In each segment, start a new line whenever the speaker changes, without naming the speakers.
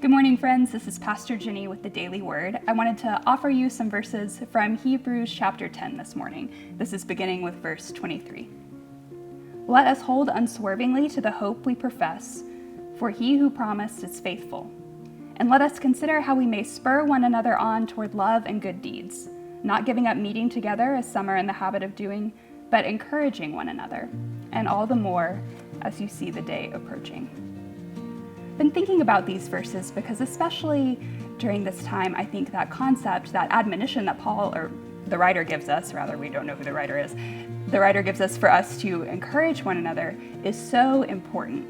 Good morning, friends. This is Pastor Ginny with the Daily Word. I wanted to offer you some verses from Hebrews chapter 10 this morning. This is beginning with verse 23. Let us hold unswervingly to the hope we profess, for he who promised is faithful. And let us consider how we may spur one another on toward love and good deeds, not giving up meeting together as some are in the habit of doing, but encouraging one another, and all the more as you see the day approaching. Been thinking about these verses because especially during this time, I think that concept, that admonition that Paul, or the writer gives us, rather we don't know who the writer is, the writer gives us for us to encourage one another is so important.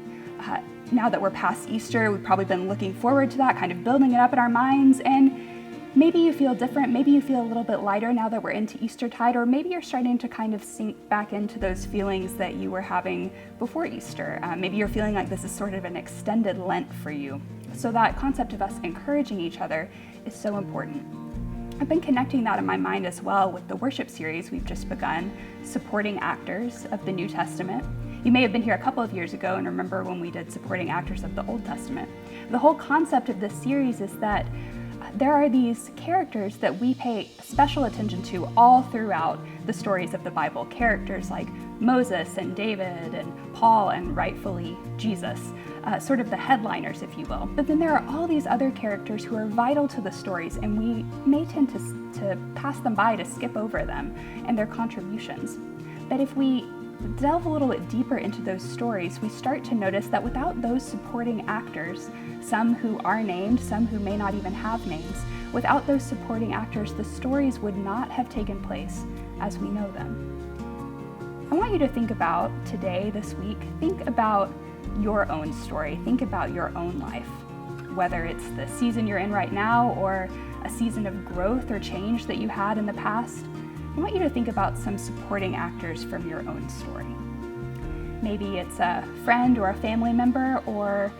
Now that we're past Easter, we've probably been looking forward to that, kind of building it up in our minds, and maybe you feel different, maybe you feel a little bit lighter now that we're into Eastertide, or maybe you're starting to kind of sink back into those feelings that you were having before Easter. Maybe you're feeling like this is sort of an extended Lent for you. So that concept of us encouraging each other is so important. I've been connecting that in my mind as well with the worship series we've just begun, Supporting Actors of the New Testament. You may have been here a couple of years ago and remember when we did Supporting Actors of the Old Testament. The whole concept of this series is that there are these characters that we pay special attention to all throughout the stories of the Bible. Characters like Moses and David and Paul and rightfully Jesus, sort of the headliners, if you will. But then there are all these other characters who are vital to the stories, and we may tend to pass them by, to skip over them and their contributions. But if we delve a little bit deeper into those stories, we start to notice that without those supporting actors, some who are named, some who may not even have names, without those supporting actors, the stories would not have taken place as we know them. I want you to think about today, this week, think about your own story, think about your own life, whether it's the season you're in right now or a season of growth or change that you had in the past. I want you to think about some supporting actors from your own story. Maybe it's a friend or a family member, or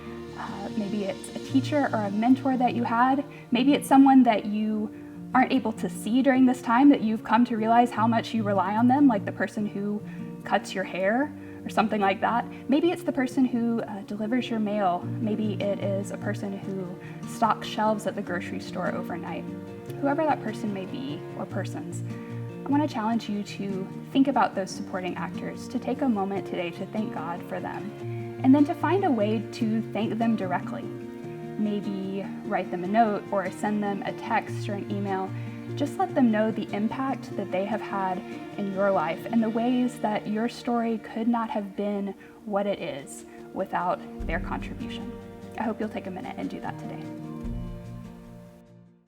maybe it's a teacher or a mentor that you had. Maybe it's someone that you aren't able to see during this time, that you've come to realize how much you rely on them, like the person who cuts your hair or something like that. Maybe it's the person who delivers your mail. Maybe it is a person who stocks shelves at the grocery store overnight. Whoever that person may be, or persons, I want to challenge you to think about those supporting actors, to take a moment today to thank God for them, and then to find a way to thank them directly. Maybe write them a note or send them a text or an email. Just let them know the impact that they have had in your life and the ways that your story could not have been what it is without their contribution. I hope you'll take a minute and do that today.